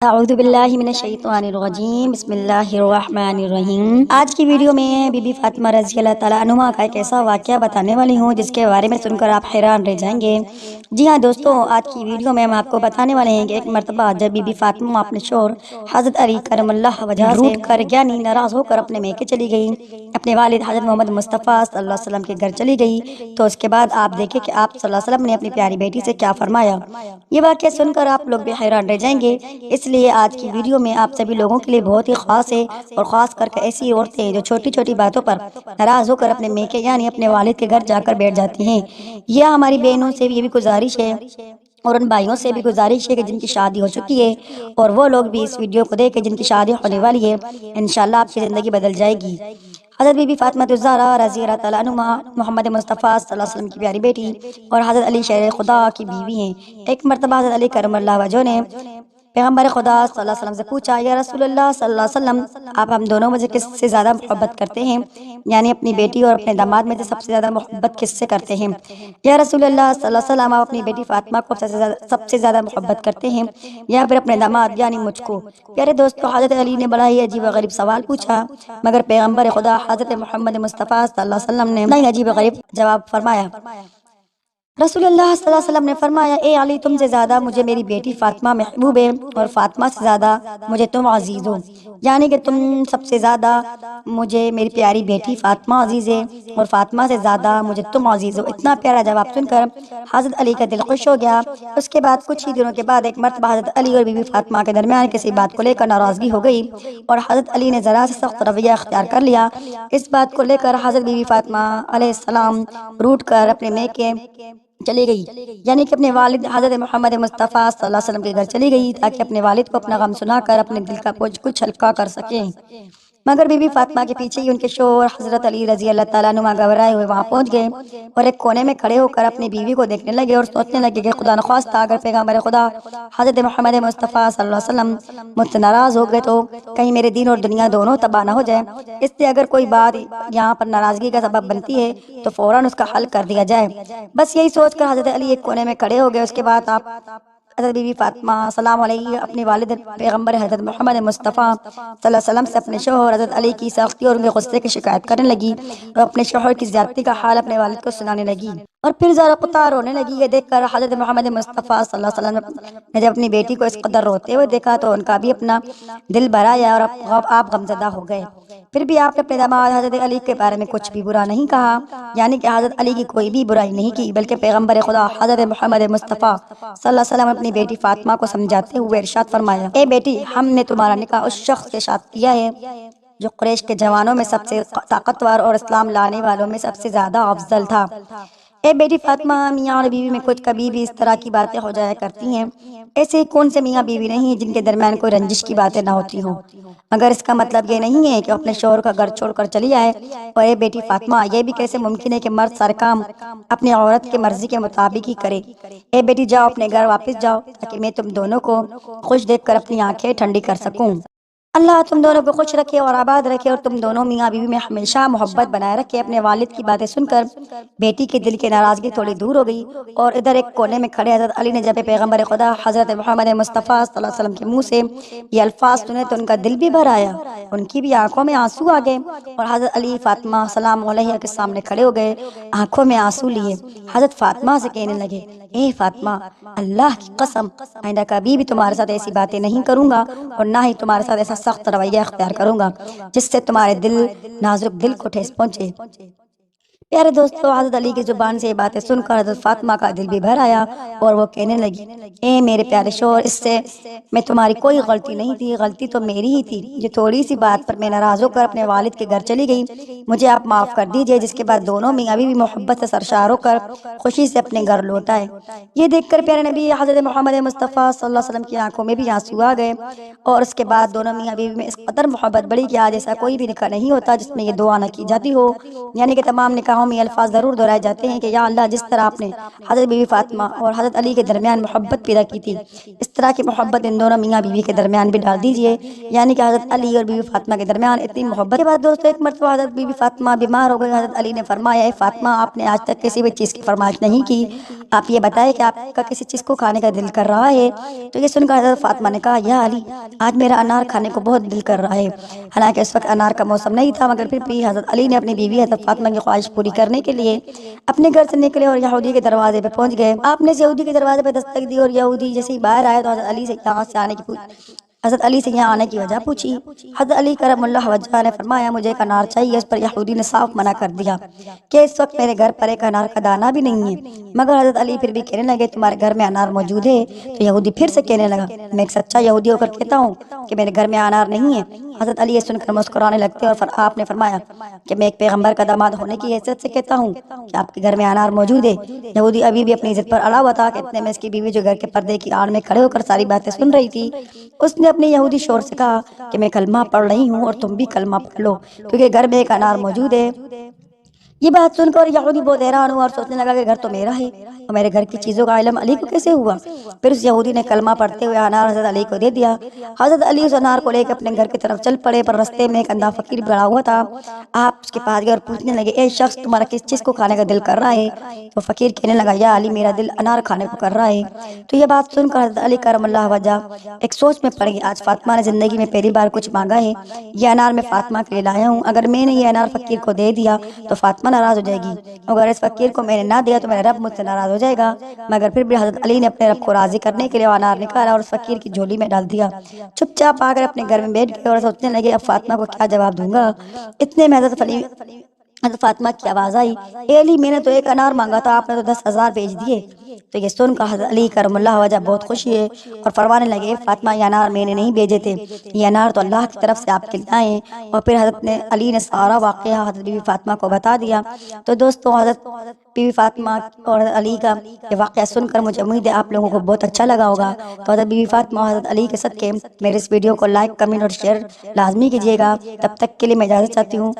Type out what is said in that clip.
اعوذ باللہ من الشیطان الرجیم، بسم اللہ الرحمن الرحیم۔ آج کی ویڈیو میں بی بی فاطمہ رضی اللہ تعالیٰ عنہا کا ایک ایسا واقعہ بتانے والی ہوں جس کے بارے میں سن کر آپ حیران رہ جائیں گے۔ جی ہاں دوستوں، آج کی ویڈیو میں ہم آپ کو بتانے والے ہیں کہ ایک مرتبہ جب بی بی فاطمہ اپنے شوہر حضرت علی کرم اللہ وجہہ سے روٹھ کر یعنی ناراض ہو کر اپنے میکے چلی گئی، اپنے والد حضرت محمد مصطفیٰ صلی اللہ علیہ وسلم کے گھر چلی گئی، تو اس کے بعد آپ دیکھیں کہ آپ صلی اللہ علیہ وسلم نے اپنی پیاری بیٹی سے کیا فرمایا۔ یہ واقعہ سن کر آپ لوگ بھی حیران رہ جائیں گے، اس لیے آج کی ویڈیو میں آپ سبھی لوگوں کے لیے بہت ہی خاص ہے، اور خاص کر کے ایسی عورتیں جو چھوٹی چھوٹی باتوں پر ناراض ہو کر اپنے میکے یعنی اپنے والد کے گھر جا کر بیٹھ جاتی ہیں۔ یہ ہماری بہنوں سے بھی یہ بھی گزارش ہے اور ان بھائیوں سے بھی گزارش ہے کہ جن کی شادی ہو چکی ہے اور وہ لوگ بھی اس ویڈیو کو دیکھ کے جن کی شادی ہونے والی ہے، انشاءاللہ آپ کی زندگی بدل جائے گی۔ حضرت بی بی فاطمہ الزہرا رضی اللہ تعالیٰ عنہا محمد مصطفیٰ صلی اللہ علیہ وسلم کی پیاری بیٹی اور حضرت علی شیر خدا کی بیوی ہیں۔ ایک مرتبہ حضرت علی کرم اللہ وجہہ نے پیغمبر خدا صلی اللہ علیہ وسلم سے پوچھا، یا رسول اللہ صلی اللہ علیہ وسلم، آپ ہم دونوں میں سے کس سے زیادہ محبت کرتے ہیں؟ یعنی اپنی بیٹی اور اپنے داماد میں سے سب سے زیادہ محبت کس سے کرتے ہیں؟ یا رسول اللہ صلی اللہ علیہ وسلم، آپ اپنی بیٹی فاطمہ کو سب سے زیادہ محبت کرتے ہیں یا پھر اپنے داماد یعنی مجھ کو؟ پیارے دوستو، حضرت علی نے بڑا ہی عجیب و غریب سوال پوچھا، مگر پیغمبر خدا حضرت محمد مصطفیٰ صلی اللہ علیہ وسلم نے بڑا ہی عجیب و غریب جواب فرمایا۔ رسول اللہ صلی اللہ علیہ وسلم نے فرمایا، اے علی، تم سے زیادہ مجھے میری بیٹی فاطمہ محبوب ہے اور فاطمہ سے زیادہ مجھے تم عزیز ہو، یعنی کہ تم سب سے زیادہ مجھے میری پیاری بیٹی فاطمہ عزیز ہے اور فاطمہ سے زیادہ مجھے تم عزیز ہو۔ اتنا پیارا جواب سن کر حضرت علی کا دل خوش ہو گیا۔ اس کے بعد کچھ ہی دنوں کے بعد ایک مرتبہ حضرت علی اور بی بی فاطمہ کے درمیان کسی بات کو لے کر ناراضگی ہو گئی اور حضرت علی نے ذرا سے سخت رویہ اختیار کر لیا۔ اس بات کو لے کر حضرت بی بی فاطمہ علیہ السلام روٹھ کر اپنے میکے چلی گئی، یعنی کہ اپنے والد حضرت محمد مصطفیٰ صلی اللہ علیہ وسلم کے گھر چلی گئی تاکہ اپنے والد کو اپنا غم سنا کر اپنے دل کا بوجھ کچھ ہلکا کر سکیں۔ مگر بی بی فاطمہ کے پیچھے ہی ان کے شوہر حضرت علی رضی اللہ تعالیٰ عنہ گھبرائے ہوئے وہاں پہنچ گئے اور ایک کونے میں کھڑے ہو کر اپنی بیوی کو دیکھنے لگے اور سوچنے لگے کہ خدا نخواستہ اگر پیغمبر خدا حضرت محمد مصطفیٰ صلی اللہ علیہ وسلم مجھ سے ناراض ہو گئے تو کہیں میرے دین اور دنیا دونوں تباہ نہ ہو جائے، اس لیے اگر کوئی بات یہاں پر ناراضگی کا سبب بنتی ہے تو فوراً اس کا حل کر دیا جائے۔ بس یہی سوچ کر حضرت علی ایک کونے میں کھڑے ہو گئے۔ اس کے بعد آپ حضرت بی بی فاطمہ سلام علیہ اپنے والد پیغمبر حضرت محمد مصطفیٰ صلی اللہ علیہ وسلم سے اپنے شوہر حضرت علی کی سختی اور ان کے غصے کی شکایت کرنے لگی اور اپنے شوہر کی زیادتی کا حال اپنے والد کو سنانے لگی، اور پھر ذرا قطار رونے لگی۔ یہ دیکھ کر حضرت محمد مصطفیٰ صلی اللہ علیہ وسلم نے جب اپنی بیٹی کو اس قدر روتے ہوئے دیکھا تو ان کا بھی اپنا دل بھر آیا اور آپ غمزدہ ہو گئے۔ پھر بھی آپ نے اپنے داماد حضرت علی کے بارے میں کچھ بھی برا نہیں کہا، یعنی کہ حضرت علی کی کوئی بھی برائی نہیں کی، بلکہ پیغمبر خدا حضرت محمد مصطفیٰ صلی اللہ علیہ وسلم اپنی بیٹی فاطمہ کو سمجھاتے ہوئے ارشاد فرمایا، اے بیٹی، ہم نے تمہارا نکاح اس شخص کے ساتھ کیا ہے جو قریش کے جوانوں میں سب سے طاقتور اور اسلام لانے والوں میں سب سے زیادہ افضل تھا۔ اے بیٹی فاطمہ، میاں اور بیوی میں کچھ کبھی بھی اس طرح کی باتیں ہو جایا کرتی ہیں، ایسے کون سے میاں بیوی نہیں جن کے درمیان کوئی رنجش کی باتیں نہ ہوتی ہوں، مگر اس کا مطلب یہ نہیں ہے کہ اپنے شوہر کا گھر چھوڑ کر چلی آئے۔ اور اے بیٹی فاطمہ، یہ بھی کیسے ممکن ہے کہ مرد سارے کام اپنی عورت کے مرضی کے مطابق ہی کرے؟ اے بیٹی جاؤ، اپنے گھر واپس جاؤ تاکہ میں تم دونوں کو خوش دیکھ کر اپنی آنکھیں ٹھنڈی کر سکوں۔ اللہ تم دونوں کو خوش رکھے اور آباد رکھے اور تم دونوں میاں بیوی میں ہمیشہ محبت بنائے رکھے۔ اپنے والد کی باتیں سن کر بیٹی کے دل کی ناراضگی تھوڑی دور ہو گئی، اور ادھر ایک کونے میں کھڑے حضرت علی نے جب پیغمبر خدا حضرت محمد مصطفیٰ صلی اللہ علیہ وسلم کے منہ سے یہ الفاظ سنے تو ان کا دل بھی بھر آیا، ان کی بھی آنکھوں میں آنسو آ گئے، اور حضرت علی فاطمہ سلام علیہ کے سامنے کھڑے ہو گئے، آنکھوں میں آنسو لیے۔ حضرت فاطمہ سے کہنے لگے، اے فاطمہ، اللہ کی قسم آئندہ کبھی بھی تمہارے ساتھ ایسی باتیں نہیں کروں گا اور نہ ہی تمہارے ساتھ ایسا سخت رویہ اختیار کروں گا جس سے تمہارے نازک دل کو ٹھیس پہنچے۔ پیارے دوستو، حضرت علی کی زبان سے یہ باتیں سن کر حضرت فاطمہ کا دل بھی بھر آیا اور وہ کہنے لگی، اے میرے پیارے شوہر، اس سے میں تمہاری کوئی غلطی نہیں تھی، غلطی تو میری ہی تھی جو تھوڑی سی بات پر میں ناراض ہو کر اپنے والد کے گھر چلی گئی، مجھے آپ معاف کر دیجئے۔ جس کے بعد دونوں میاں بیوی محبت سے سرشار ہو کر خوشی سے اپنے گھر لوٹ آئے۔ یہ دیکھ کر پیارے نبی حضرت محمد مصطفیٰ صلی اللہ علیہ وسلم کی آنکھوں میں بھی آنسو آ گئے، اور اس کے بعد دونوں میاں بیوی میں اس قدر محبت بڑھی کہ آج ایسا کوئی بھی نکاح نہیں ہوتا جس میں یہ دعا نہ کی جاتی ہو، یعنی کہ تمام نکاحوں دعاؤں میں الفاظ ضرور دہرائے جاتے ہیں کہ یا اللہ جس طرح آپ نے حضرت بی بی فاطمہ اور حضرت علی کے درمیان محبت پیدا کی تھی، اس طرح کی محبت ان دونوں میاں بیوی کے درمیان بھی ڈال دیجئے، یعنی کہ حضرت علی اور بی بی فاطمہ کے درمیان اتنی محبت کے بعد دوستو ایک مرتبہ حضرت بی بی فاطمہ بیمار ہو گئی۔ حضرت علی نے فرمایا اے فاطمہ، آپ نے آج تک کسی بھی چیز کی فرمائش نہیں کی، آپ یہ بتائیں کہ آپ کا کسی چیز کو کھانے کا دل کر رہا ہے؟ تو یہ سن کر حضرت فاطمہ نے کہا یا علی، آج میرا انار کھانے کو بہت دل کر رہا ہے۔ حالانکہ اس وقت انار کا موسم نہیں تھا، مگر پھر بھی حضرت علی نے اپنی بیوی حضرت فاطمہ کی خواہش پوری کرنے کے لیے اپنے گھر سے نکلے اور یہودی کے دروازے پہ پہنچ گئے۔ آپ نے یہودی کے دروازے پہ دستک دی اور یہودی جیسے ہی باہر آیا تو حضرت علی سے یہاں آنے کی وجہ پوچھی۔ حضرت علی کرم اللہ وجہہ نے فرمایا مجھے ایک انار چاہیے۔ اس پر یہودی نے صاف منع کر دیا کہ اس وقت میرے گھر پر ایک انار کا دانہ بھی نہیں ہے، مگر حضرت علی پھر بھی کہنے لگے تمہارے گھر میں انار موجود ہے؟ تو یہودی پھر سے کہنے لگا میں ایک سچا یہودی ہو کر کہتا ہوں کہ میرے گھر میں انار نہیں ہے۔ حضرت علی یہ سن کر مسکرانے لگتے اور آپ نے فرمایا کہ میں ایک پیغمبر کا داماد ہونے کی حیثیت سے کہتا ہوں کہ آپ کے گھر میں انار موجود ہے۔ یہودی ابھی بھی اپنی عزت پر اڑا ہوا تھا کہ اتنے میں اس کی بیوی جو گھر کے پردے کی آڑ میں کھڑے ہو کر ساری باتیں سن رہی تھی، اس نے اپنے یہودی شور سے کہا کہ میں کلمہ پڑھ رہی ہوں اور تم بھی کلمہ پڑھ لو کیونکہ گھر میں ایک انار موجود ہے۔ یہ بات سن کر یہودی بہت حیران ہوا اور سوچنے لگا کہ گھر تو میرا ہے اور میرے گھر کی چیزوں کا علم علی کو کیسے ہوا؟ پھر اس یہودی نے کلمہ پڑھتے ہوئے انار حضرت علی کو دے دیا۔ حضرت علی اس انار کو لے کے اپنے گھر کی طرف چل پڑے، پر رستے میں ایک اندھا فقیر کھڑا ہوا تھا۔ آپ اس کے پاس گئے اور پوچھنے لگے اے شخص تمہارا کس چیز کو کھانے کا دل کر رہا ہے؟ تو فقیر کہنے لگا یا علی میرا دل انار کھانے کو کر رہا ہے۔ تو یہ بات سن کر حضرت علی کرم اللہ وجہ ایک سوچ میں پڑ گئی، آج فاطمہ نے زندگی میں پہلی بار کچھ مانگا ہے، یہ انار میں فاطمہ کے لیے لایا ہوں، اگر میں نے یہ انار فقیر کو دے دیا تو فاطمہ ناراض ہو جائے گی، اگر اس فقیر کو میں نے نہ دیا تو میرا رب مجھ سے ناراض ہو جائے گا۔ مگر پھر بھی حضرت علی نے اپنے رب کو راضی کرنے کے لیے وہ انار نکالا اور اس فقیر کی جھولی میں ڈال دیا۔ چپ چاپ آ کر اپنے گھر میں بیٹھ گئے اور سوچنے لگے اب فاطمہ کو کیا جواب دوں گا۔ اتنے میں حضرت فاطمہ کی آواز آئی اے علی میں نے تو ایک انار مانگا تھا، آپ نے تو 10,000 بھیج دیے۔ تو یہ سن کر حضرت علی کرم اللہ وجہ بہت خوشی ہے اور فرمانے لگے فاطمہ یہ انار میں نے نہیں بھیجے تھے، یہ انار تو اللہ کی طرف سے آپ کے لیے آئے ہیں۔ اور پھر حضرت علی نے سارا واقعہ حضرت بی بی فاطمہ کو بتا دیا۔ تو دوستو حضرت بی بی فاطمہ اور حضرت علی کا یہ واقعہ سن کر مجھے امید ہے آپ لوگوں کو بہت اچھا لگا ہوگا۔ تو حضرت بی بی فاطمہ اور حضرت علی کے صدقے میرے اس ویڈیو کو لائک، کمنٹ اور شیئر لازمی کیجیے گا۔ تب تک کے لیے میں اجازت چاہتی ہوں۔